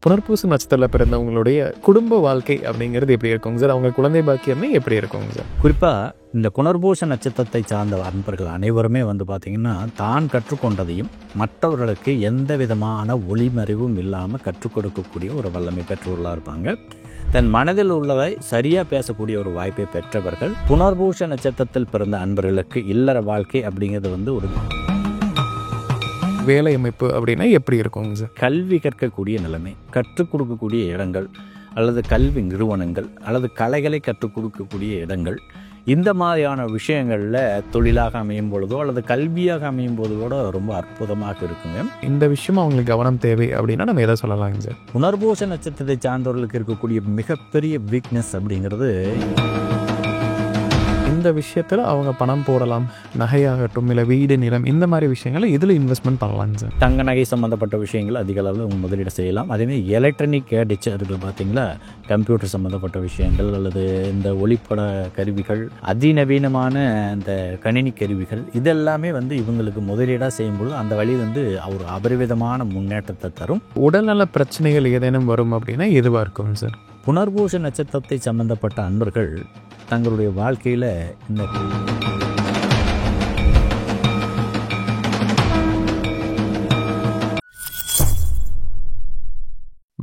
புனர்பூச நட்சத்திரத்தில் பிறந்தவங்களுடைய குடும்ப வாழ்க்கை அப்படிங்கிறது எப்படி இருக்குங்க சார்? அவங்க குழந்தை பாக்கியமே எப்படி இருக்குங்க சார்? குறிப்பாக இந்த புனர்பூச நட்சத்திரத்தை சார்ந்த அன்பர்கள் அனைவருமே பார்த்திங்கன்னா தான் கற்றுக்கொண்டதையும் மற்றவர்களுக்கு எந்த விதமான ஒளிமறைவும் இல்லாமல் கற்றுக் கொடுக்கக்கூடிய ஒரு வல்லமை பெற்றவர்களாக இருப்பாங்க. தன் மனதில் உள்ளவை சரியாக பேசக்கூடிய ஒரு வாய்ப்பை பெற்றவர்கள். புனர்பூச நட்சத்திரத்தில் பிறந்த அன்பர்களுக்கு இல்லற வாழ்க்கை அப்படிங்கிறது ஒரு வேலை அமைப்பு அப்படின்னா எப்படி இருக்குங்க சார்? கல்வி கற்கக்கூடிய நிலைமை, கற்றுக் கொடுக்கக்கூடிய இடங்கள் அல்லது கல்வி நிறுவனங்கள் அல்லது கலைகளை கற்றுக் கொடுக்கக்கூடிய இடங்கள், இந்த மாதிரியான விஷயங்களில் தொழிலாக அமையும் பொழுதோ அல்லது கல்வியாக அமையும் போது கூட ரொம்ப அற்புதமாக இருக்குங்க. இந்த விஷயம் அவங்களுக்கு கவனம் தேவை அப்படின்னா நம்ம எதை சொல்லலாங்க சார்? புனர்பூச நட்சத்திரத்தை சார்ந்தவர்களுக்கு இருக்கக்கூடிய மிகப்பெரிய வீக்னஸ் அப்படிங்கிறது, இந்த விஷயத்தில் அவங்க பணம் போடலாம், நகையாகட்டும் இல்லை வீடு நிலம், இந்த மாதிரி விஷயங்களை இதில் இன்வெஸ்ட்மெண்ட் பண்ணலாங்க சார். தங்க நகை சம்மந்தப்பட்ட விஷயங்கள் அதிக அளவில் முதலீடு செய்யலாம். அதேமாதிரி எலக்ட்ரானிக் கேடிச்சு இருக்குது பார்த்திங்களா, கம்ப்யூட்டர் சம்மந்தப்பட்ட விஷயங்கள் அல்லது இந்த ஒளிப்பட கருவிகள், அதிநவீனமான இந்த கணினி கருவிகள், இதெல்லாமே இவங்களுக்கு முதலீடாக செய்யும்போது அந்த வழி ஒரு அபரிவிதமான முன்னேற்றத்தை தரும். உடல்நல பிரச்சனைகள் ஏதேனும் வரும் அப்படின்னா எதுவாக இருக்கும் சார்? புனர்பூச நட்சத்திரத்தை சம்பந்தப்பட்ட அன்பர்கள் தங்களுடைய வாழ்க்கையில் இந்த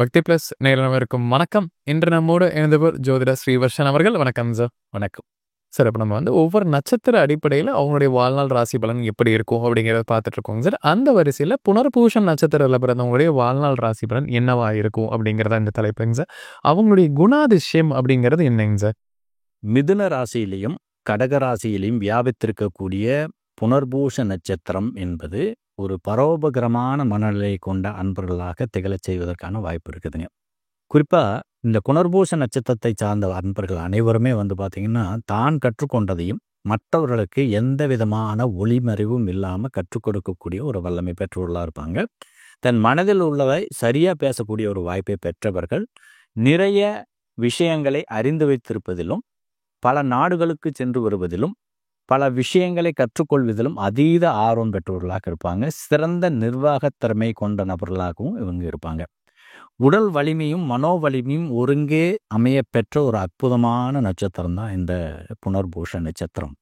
பக்தி பிளஸ் நேரம் வணக்கம். இன்று நம்மோடு எழுந்தவர் ஜோதிடர் ஸ்ரீவர்ஷன் அவர்கள். வணக்கம் சார். வணக்கம் சார். இப்போ நம்ம ஒவ்வொரு நட்சத்திர அடிப்படையில் அவங்களுடைய வாழ்நாள் ராசி பலன் எப்படி இருக்கும் அப்படிங்கிறத பார்த்துட்டு இருக்கோங்க சார். அந்த வரிசையில் புனர்பூஷன் நட்சத்திரத்தில் பிறந்தவங்களுடைய வாழ்நாள் ராசி பலன் என்னவா இருக்கும் அப்படிங்கிறத இந்த தலைப்புங்க சார். அவங்களுடைய குணாதிசயம் அப்படிங்கிறது என்னங்க சார்? மிதுன ராசியிலையும் கடக ராசியிலையும் வியாபித்திருக்கக்கூடிய புனர்பூச நட்சத்திரம் என்பது ஒரு பரோபகரமான மனநிலை கொண்ட அன்பர்களாக திகழச் செய்வதற்கான வாய்ப்பு இருக்குதுங்க. குறிப்பாக இந்த புனர்பூச நட்சத்திரத்தை சார்ந்த அன்பர்கள் அனைவருமே பார்த்திங்கன்னா தான் கற்றுக்கொண்டதையும் மற்றவர்களுக்கு எந்த விதமான ஒளிமறைவும் இல்லாமல் கற்றுக் கொடுக்கக்கூடிய ஒரு வல்லமை பெற்றவர்களாக இருப்பாங்க. தன் மனதில் உள்ளவை சரியாக பேசக்கூடிய ஒரு வாய்ப்பை பெற்றவர்கள். நிறைய விஷயங்களை அறிந்து வைத்திருப்பதிலும், பல நாடுகளுக்கு சென்று வருவதிலும், பல விஷயங்களை கற்றுக்கொள்வதிலும் அதீத ஆர்வம் பெற்றவர்களாக இருப்பாங்க. சிறந்த நிர்வாகத் திறமை கொண்ட நபர்களாகவும் இவங்க இருப்பாங்க. உடல் வலிமையும் மனோ வலிமையும் ஒருங்கே அமைய பெற்ற ஒரு அற்புதமான நட்சத்திரம் தான் இந்த புனர்பூஷ நட்சத்திரம்.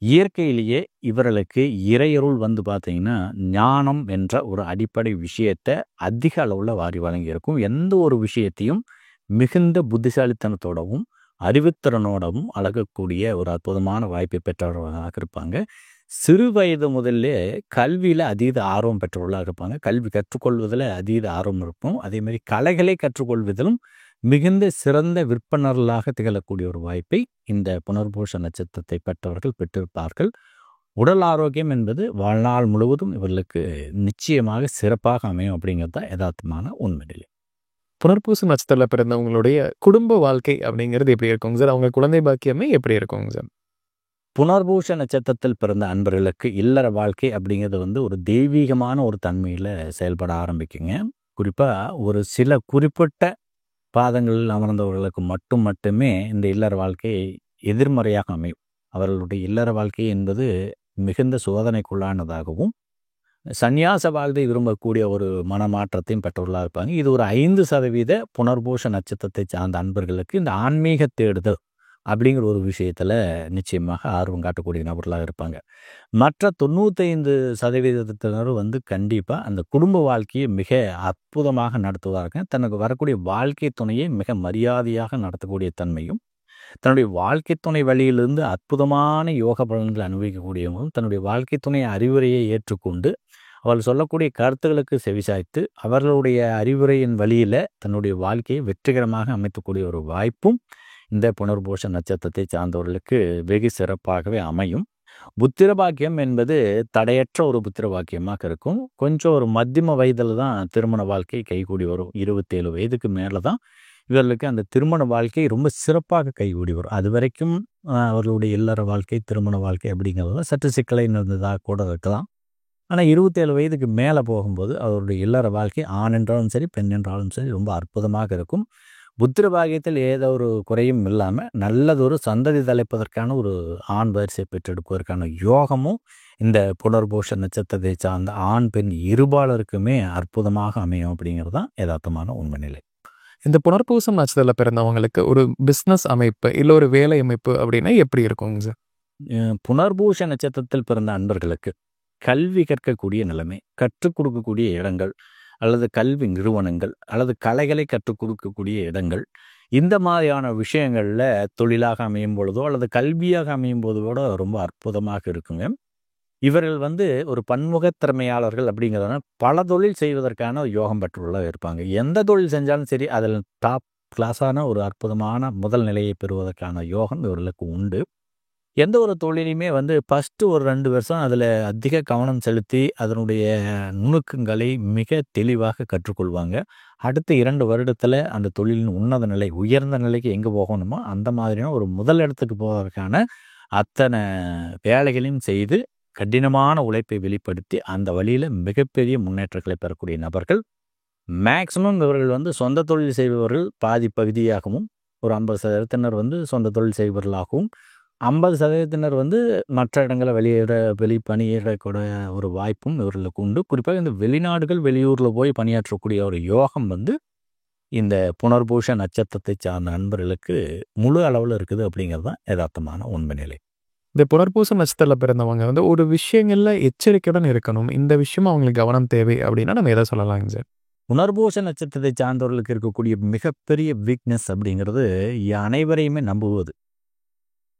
இயற்கையிலேயே இவர்களுக்கு இறையருள் பார்த்திங்கன்னா ஞானம் என்ற ஒரு அடிப்படை விஷயத்தை அதிக அளவில் வாரி வழங்கியிருக்கும். எந்த ஒரு விஷயத்தையும் மிகுந்த புத்திசாலித்தனத்தோடவும் அறிவுத்திறனோடவும் அழகக்கூடிய ஒரு அற்புதமான வாய்ப்பை பெற்றவர்களாக இருப்பாங்க. சிறு வயது முதல்லே கல்வியில் அதீத ஆர்வம் பெற்றவர்களாக இருப்பாங்க. கல்வி கற்றுக்கொள்வதில் அதீத ஆர்வம் இருக்கும். அதேமாதிரி கலைகளை கற்றுக்கொள்வதிலும் மிகுந்த சிறந்த விற்பனர்களாக திகழக்கூடிய ஒரு வாய்ப்பை இந்த புனர்பூச நட்சத்திரத்தை பெற்றவர்கள் பெற்றிருப்பார்கள். உடல் ஆரோக்கியம் என்பது வாழ்நாள் முழுவதும் இவர்களுக்கு நிச்சயமாக சிறப்பாக அமையும் அப்படிங்கிறது தான் யதார்த்தமான உண்மைநிலை. புனர்பூச நட்சத்திரத்தில் பிறந்தவங்களுடைய குடும்ப வாழ்க்கை அப்படிங்கிறது எப்படி இருக்குங்க சார்? அவங்க குழந்தை பாக்கியமே எப்படி இருக்குங்க சார்? புனர்பூச நட்சத்திரத்தில் பிறந்த அன்பர்களுக்கு இல்லற வாழ்க்கை அப்படிங்கிறது ஒரு தெய்வீகமான ஒரு தன்மையில் செயல்பட ஆரம்பிக்குங்க. குறிப்பாக ஒரு சில குறிப்பிட்ட பாதங்களில் அமர்ந்தவர்களுக்கு மட்டுமே இந்த இல்லற வாழ்க்கை எதிர்மறையாக அமையும். அவர்களுடைய இல்லற வாழ்க்கை என்பது மிகுந்த சோதனைக்குள்ளானதாகவும் சந்நியாச வாழ்வை விரும்பக்கூடிய ஒரு மனமாற்றத்தையும் பெற்றவர்களாக இருப்பாங்க. இது ஒரு 5% புனர்பூச நட்சத்திரத்தை சார்ந்த அன்பர்களுக்கு இந்த ஆன்மீக தேடுதல் அப்படிங்கிற ஒரு விஷயத்தில் நிச்சயமாக ஆர்வம் காட்டக்கூடிய நபர்களாக இருப்பாங்க. மற்ற 95% கண்டிப்பாக அந்த குடும்ப வாழ்க்கையை மிக அற்புதமாக நடத்துவாங்க. தனக்கு வரக்கூடிய வாழ்க்கை துணையை மிக மரியாதையாக நடத்தக்கூடிய தன்மையும், தன்னுடைய வாழ்க்கை துணை வழியிலிருந்து அற்புதமான யோக பலன்களை அனுபவிக்கக்கூடியவங்களும், தன்னுடைய வாழ்க்கை துணை அறிவுரையை ஏற்றுக்கொண்டு அவர்கள் சொல்லக்கூடிய கருத்துக்களுக்கு செவிசாய்த்து அவர்களுடைய அறிவுரையின் வழியில் தன்னுடைய வாழ்க்கையை வெற்றிகரமாக அமைக்கக்கூடிய ஒரு வாய்ப்பும் இந்த புனர்பூச நட்சத்திரத்தை சார்ந்தவர்களுக்கு வெகு சிறப்பாகவே அமையும். புத்திர பாக்கியம் என்பது தடையற்ற ஒரு புத்திர பாக்கியமாக இருக்கும். கொஞ்சம் ஒரு மத்தியம வயதில் தான் திருமண வாழ்க்கை கைகூடி வரும். 27 வயதுக்கு மேலே தான் இவர்களுக்கு அந்த திருமண வாழ்க்கை ரொம்ப சிறப்பாக கைகூடி வரும். அது வரைக்கும் அவர்களுடைய இல்லற வாழ்க்கை, திருமண வாழ்க்கை அப்படிங்கிறதுல சற்று சிக்கலை இருந்ததாக கூட இருக்கலாம். ஆனால் 27 வயதுக்கு மேலே போகும்போது அவருடைய இல்லற வாழ்க்கை ஆண் என்றாலும் சரி பெண் என்றாலும் சரி ரொம்ப அற்புதமாக இருக்கும். புத்திர பாக்கியத்தில் ஏதோ ஒரு குறையும் இல்லாமல் நல்லதொரு சந்ததி தலைப்பதற்கான ஒரு ஆண் வாரிசை பெற்றெடுப்பதற்கான யோகமும் இந்த புனர்பூஷ நட்சத்திரத்தை சார்ந்த ஆண் பெண் இருபாலருக்குமே அற்புதமாக அமையும் அப்படிங்கிறது தான் யதார்த்தமான உண்மை நிலை. இந்த புனர்பூசம் நட்சத்திரத்தில் பிறந்தவங்களுக்கு ஒரு பிஸ்னஸ் அமைப்பு இல்லை ஒரு வேலை அமைப்பு அப்படின்னா எப்படி இருக்குங்க சார்? புனர்பூஷ நட்சத்திரத்தில் பிறந்த அன்பர்களுக்கு கல்வி கற்கக்கூடிய நிலைமை, கற்றுக் கொடுக்கக்கூடிய இடங்கள் அல்லது கல்வி நிறுவனங்கள் அல்லது கலைகளை கற்றுக் கொடுக்கக்கூடிய இடங்கள், இந்த மாதிரியான விஷயங்களில் தொழிலாக அமையும் பொழுதோ அல்லது கல்வியாக அமையும் போது கூட ரொம்ப அற்புதமாக இருக்குங்க. இவர்கள் ஒரு பன்முக திறமையாளர்கள் அப்படிங்கிறதுனால பல தொழில் செய்வதற்கான யோகம் பெற்றுள்ள இருப்பாங்க. எந்த தொழில் செஞ்சாலும் சரி அதில் டாப் கிளாஸான ஒரு அற்புதமான முதல் நிலையை பெறுவதற்கான யோகம் இவர்களுக்கு உண்டு. எந்த ஒரு தொழிலையுமே ஃபஸ்ட்டு ஒரு 2 வருஷம் அதில் அதிக கவனம் செலுத்தி அதனுடைய நுணுக்கங்களை மிக தெளிவாக கற்றுக்கொள்வாங்க. அடுத்த 2 வருடத்தில் அந்த தொழிலின் உன்னத நிலை, உயர்ந்த நிலைக்கு எங்கே போகணுமோ அந்த மாதிரியான ஒரு முதல் இடத்துக்கு போவதற்கான அத்தனை வேலைகளையும் செய்து கடினமான உழைப்பை வெளிப்படுத்தி அந்த வழியில் மிகப்பெரிய முன்னேற்றங்களை பெறக்கூடிய நபர்கள். மேக்சிமம் இவர்கள் சொந்த தொழில் செய்பவர்கள் பாதி பகுதியாகவும், ஒரு 50% சொந்த தொழில் செய்பவர்களாகவும், 50% மற்ற இடங்களை பணியிடக்கூடிய ஒரு வாய்ப்பும் இவர்களுக்கு உண்டு. குறிப்பாக இந்த வெளிநாடுகள் வெளியூரில் போய் பணியாற்றக்கூடிய ஒரு யோகம் இந்த புனர்பூஷ நட்சத்திரத்தை சார்ந்த நண்பர்களுக்கு முழு அளவில் இருக்குது அப்படிங்கிறது தான் யதார்த்தமான உண்மை நிலை. இந்த புனர்பூச நட்சத்திரத்தில் பிறந்தவங்க ஒரு விஷயங்களில் எச்சரிக்கையுடன் இருக்கணும், இந்த விஷயம் அவங்களுக்கு கவனம் தேவை அப்படின்னா நம்ம எதை சொல்லலாங்க சார்? புனர்பூச நட்சத்திரத்தை சார்ந்தவர்களுக்கு இருக்கக்கூடிய மிகப்பெரிய வீக்னஸ் அப்படிங்கிறது அனைவரையுமே நம்புவது.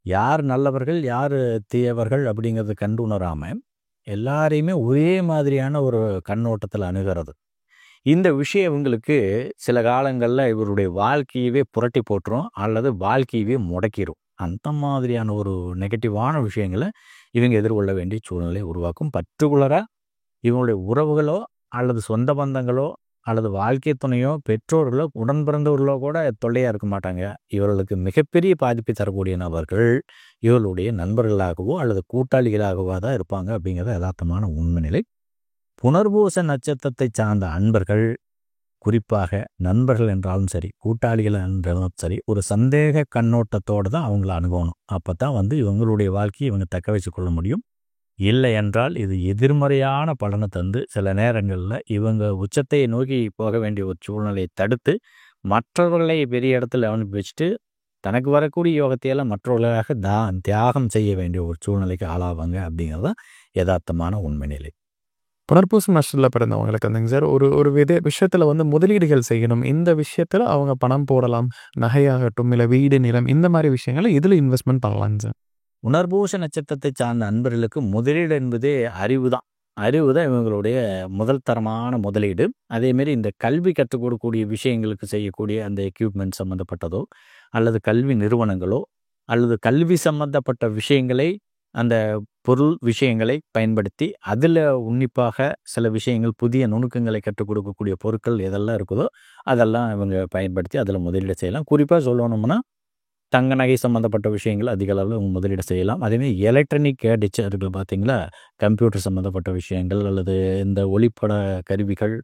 யார் நல்லவர்கள் யார் தீயவர்கள் அப்படிங்கிறது கண்டு உணராமல் எல்லாரையுமே ஒரே மாதிரியான ஒரு கண்ணோட்டத்தில் அணுகிறது. இந்த விஷயம் இவங்களுக்கு சில காலங்களில் இவருடைய வாழ்க்கையவே புரட்டி போட்டுரும் அல்லது வாழ்க்கையவே முடக்கிடும். அந்த மாதிரியான ஒரு நெகட்டிவான விஷயங்களை இவங்க எதிர்கொள்ள வேண்டிய சூழ்நிலை உருவாக்கும். பர்டிகுலராக இவங்களுடைய உறவுகளோ அல்லது சொந்த பந்தங்களோ அல்லது வாழ்க்கை துணையோ பெற்றோர்களோ உடன் பிறந்தவர்களோ கூட தொல்லையாக இருக்க மாட்டாங்க. இவர்களுக்கு மிகப்பெரிய பாதிப்பை தரக்கூடிய நபர்கள் இவர்களுடைய நண்பர்களாகவோ அல்லது கூட்டாளிகளாகவோ தான் இருப்பாங்க அப்படிங்கிறது யதார்த்தமான உண்மை நிலை. புனர்பூச நட்சத்திரத்தை சார்ந்த அன்பர்கள் குறிப்பாக நண்பர்கள் என்றாலும் சரி கூட்டாளிகள் என்றாலும் சரி ஒரு சந்தேக கண்ணோட்டத்தோடு தான் அவங்கள அணுகணும். அப்போ தான் இவங்களுடைய வாழ்க்கையை இவங்க தக்க வச்சு கொள்ள முடியும். இல்லை என்றால் இது எதிர்மறையான பலனை தந்து சில நேரங்களில் இவங்க உச்சத்தை நோக்கி போக வேண்டிய ஒரு சூழ்நிலையை தடுத்து மற்றவர்களை பெரிய இடத்துல அனுப்பி வச்சுட்டு தனக்கு வரக்கூடிய யோகத்தையெல்லாம் மற்றவர்களாக தியாகம் செய்ய வேண்டிய ஒரு சூழ்நிலைக்கு ஆளாவாங்க அப்படிங்கிறது தான் யதார்த்தமான உண்மை நிலை. புனர்பூச நட்சத்திரத்தில் பிறந்தவங்களுக்கு சார் ஒரு விஷயத்தில் முதலீடுகள் செய்யணும், இந்த விஷயத்தில் அவங்க பணம் போடலாம், நகையாகட்டும் இல்லை வீடு நிலம் இந்த மாதிரி விஷயங்களை இதில் இன்வெஸ்ட்மெண்ட் பண்ணலாங்க சார். புனர்பூச நட்சத்திரத்தை சார்ந்த அன்பர்களுக்கு முதலீடு என்பதே அறிவு தான். இவங்களுடைய முதல் தரமான முதலீடு. அதேமாரி இந்த கல்வி கற்றுக் கொடுக்கக்கூடிய விஷயங்களுக்கு செய்யக்கூடிய அந்த எக்யூப்மெண்ட் சம்மந்தப்பட்டதோ அல்லது கல்வி நிறுவனங்களோ அல்லது கல்வி சம்மந்தப்பட்ட விஷயங்களை அந்த பொருள் விஷயங்களை பயன்படுத்தி அதில் உன்னிப்பாக சில விஷயங்கள் புதிய நுணுக்கங்களை கற்றுக் கொடுக்கக்கூடிய பொருட்கள் எதெல்லாம் இருக்குதோ அதெல்லாம் இவங்க பயன்படுத்தி அதில் முதலீடு செய்யலாம். குறிப்பாக சொல்லணும்னா தங்க நகை சம்மந்தப்பட்ட விஷயங்கள் அதிக அளவில் இவங்க முதலீடு செய்யலாம். அதேமாதிரி எலக்ட்ரானிக் கேட்ஜெட் இருக்குது பார்த்தீங்களா, கம்ப்யூட்டர் சம்மந்தப்பட்ட விஷயங்கள் அல்லது இந்த ஒளிப்பட கருவிகள்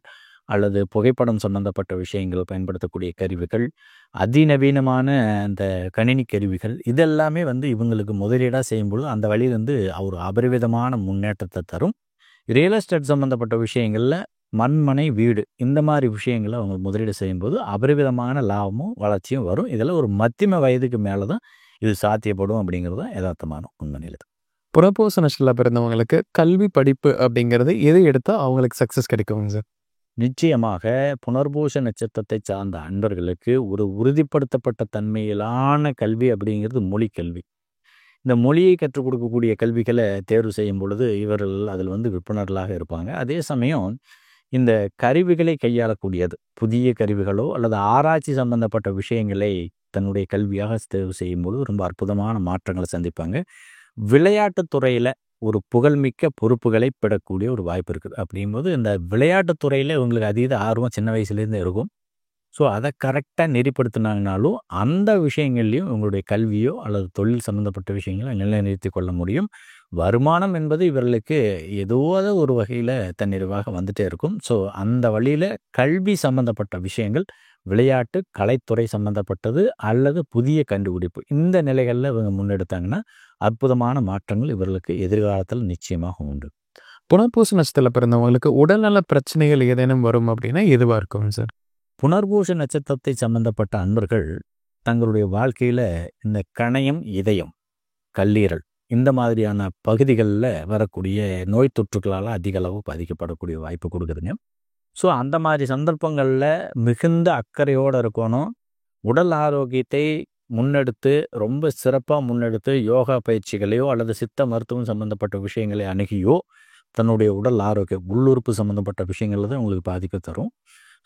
அல்லது புகைப்படம் சம்மந்தப்பட்ட விஷயங்கள் பயன்படுத்தக்கூடிய கருவிகள், அதிநவீனமான அந்த கணினி கருவிகள் இதெல்லாமே இவங்களுக்கு முதலீடாக செய்யும்போது அந்த வழியிலிருந்து ஒரு அபரிவிதமான முன்னேற்றத்தை தரும். ரியல் எஸ்டேட் சம்மந்தப்பட்ட விஷயங்களில் மண்மனை வீடு இந்த மாதிரி விஷயங்களை அவங்க முதலீடு செய்யும்போது அபரிவிதமான லாபமும் வளர்ச்சியும் வரும். இதில் ஒரு மத்தியம வயதுக்கு மேலே தான் இது சாத்தியப்படும் அப்படிங்கிறது தான் யதார்த்தமான உண்மை நிலை. புனர்பூச நட்சத்திரத்தில் பிறந்தவங்களுக்கு கல்வி படிப்பு அப்படிங்கிறது எதை எடுத்தால் அவங்களுக்கு சக்ஸஸ் கிடைக்குங்க சார்? நிச்சயமாக புனர்பூச நட்சத்திரத்தை சார்ந்த அன்பர்களுக்கு ஒரு உறுதிப்படுத்தப்பட்ட தன்மையிலான கல்வி அப்படிங்கிறது மொழி கல்வி. இந்த மொழியை கற்றுக் கொடுக்கக்கூடிய கல்விகளை தேர்வு செய்யும் பொழுது இவர்கள் அதில் விற்பனர்களாக இருப்பாங்க. அதே சமயம் இந்த கருவிகளை கையாளக்கூடியது புதிய கருவிகளோ அல்லது ஆராய்ச்சி சம்பந்தப்பட்ட விஷயங்களை தன்னுடைய கல்வியாக தேர்வு செய்யும்போது ரொம்ப அற்புதமான மாற்றங்களை சந்திப்பாங்க. விளையாட்டுத்துறையில் ஒரு புகழ்மிக்க பொறுப்புகளை பெறக்கூடிய ஒரு வாய்ப்பு இருக்குது. அப்படிங்கும்போது இந்த விளையாட்டுத்துறையில் இவங்களுக்கு அதீத ஆர்வம் சின்ன வயசுலேருந்து இருக்கும். ஸோ அதை கரெக்டாக நெறிப்படுத்தினாங்கனாலும் அந்த விஷயங்கள்லையும் இவங்களுடைய கல்வியோ அல்லது தொழில் சம்மந்தப்பட்ட விஷயங்களை நிலைநிறுத்தி கொள்ள முடியும். வருமானம் என்பது இவர்களுக்கு ஏதோ ஒரு வகையில் தன்னிறைவாக வந்துட்டே இருக்கும். ஸோ அந்த வழியில் கல்வி சம்மந்தப்பட்ட விஷயங்கள் விளையாட்டு, கலைத்துறை சம்மந்தப்பட்டது அல்லது புதிய கண்டுபிடிப்பு. இந்த நிலைகளில் இவங்க முன்னெடுத்தாங்கன்னா அற்புதமான மாற்றங்கள் இவர்களுக்கு எதிர்காலத்தில் நிச்சயமாக உண்டு. புனர்பூச நட்சத்திரத்தில் பிறந்தவங்களுக்கு உடல்நல பிரச்சனைகள் ஏதேனும் வரும் அப்படின்னா எதுவாக இருக்கும் சார்? புனர்பூச நட்சத்திரத்தை சம்பந்தப்பட்ட அன்பர்கள் தங்களுடைய வாழ்க்கையில் இந்த கணையம், இதயம், கல்லீரல் இந்த மாதிரியான பகுதிகளில் வரக்கூடிய நோய் தொற்றுக்களால் அதிக அளவு பாதிக்கப்படக்கூடிய வாய்ப்பு கொடுக்குதுங்க. ஸோ அந்த மாதிரி சந்தர்ப்பங்களில் மிகுந்த அக்கறையோடு இருக்கணும். உடல் ஆரோக்கியத்தை முன்னெடுத்து ரொம்ப சிறப்பாக முன்னெடுத்து யோகா பயிற்சிகளையோ அல்லது சித்த மருத்துவம் சம்மந்தப்பட்ட விஷயங்களை அணுகியோ தன்னுடைய உடல் ஆரோக்கியம் உள்ளுறுப்பு சம்மந்தப்பட்ட விஷயங்களில் தான் உங்களுக்கு பாதிப்பு தரும்.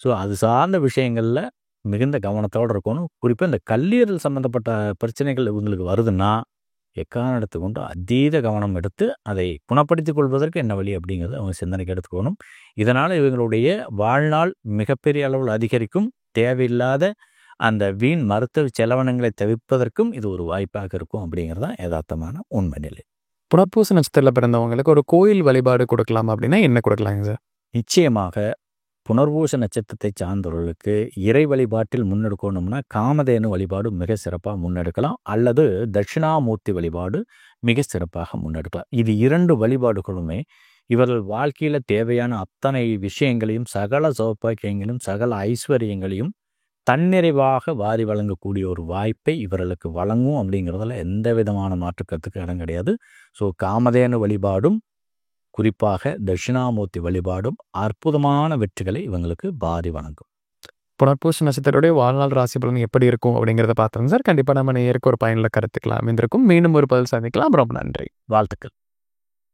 ஸோ அது சார்ந்த விஷயங்களில் மிகுந்த கவனத்தோடு இருக்கணும். குறிப்பாக இந்த கல்லீரல் சம்மந்தப்பட்ட பிரச்சனைகள் இவங்களுக்கு வருதுன்னா எக்காரணத்தை கொண்டு அதீத கவனம் எடுத்து அதை குணப்படுத்திக் கொள்வதற்கு என்ன வழி அப்படிங்கிறத அவங்க சிந்தனைக்கு எடுத்துக்கணும். இதனால் இவங்களுடைய வாழ்நாள் மிகப்பெரிய அளவில் அதிகரிக்கும். தேவையில்லாத அந்த வீண் மருத்துவ செலவினங்களை தவிர்ப்பதற்கும் இது ஒரு வாய்ப்பாக இருக்கும் அப்படிங்கிறது தான் யதார்த்தமான உண்மை நிலை. புனர்பூச நட்சத்திரத்தில் பிறந்தவங்களுக்கு ஒரு கோயில் வழிபாடு கொடுக்கலாம் அப்படின்னா என்ன கொடுக்கலாங்க சார்? நிச்சயமாக புனர்பூச நட்சத்திரத்தை சார்ந்தவர்களுக்கு இறை வழிபாட்டில் முன்னெடுக்கணும்னா காமதேனு வழிபாடு மிக சிறப்பாக முன்னெடுக்கலாம், அல்லது தட்சிணாமூர்த்தி வழிபாடு மிக சிறப்பாக முன்னெடுக்கலாம். இது 2 வழிபாடுகளுமே இவர்கள் வாழ்க்கையில் தேவையான அத்தனை விஷயங்களையும், சகல சௌபாக்கியங்களையும், சகல ஐஸ்வர்யங்களையும் தன்னிறைவாக வாரி வழங்கக்கூடிய ஒரு வாய்ப்பை இவர்களுக்கு வழங்கும் அப்படிங்கிறதுல எந்த விதமான மாற்று கருத்துக்கு இடம் கிடையாது. ஸோ காமதேனு வழிபாடும் குறிப்பாக தட்சிணாமூர்த்தி வழிபாடும் அற்புதமான வெற்றிகளை இவங்களுக்கு வாரி வழங்கும். புனர்பூச நட்சத்திரத்துடைய வாழ்நாள் ராசி பலன் எப்படி இருக்கும் அப்படிங்கிறத பார்த்தோம் சார். கண்டிப்பாக நம்ம நேருக்கு ஒரு பயனுள்ள கருத்துக்கலாம் அமைந்திருக்கும். மீண்டும் ஒரு பதில் சந்திக்கலாம். ரொம்ப நன்றி. வாழ்த்துக்கள்.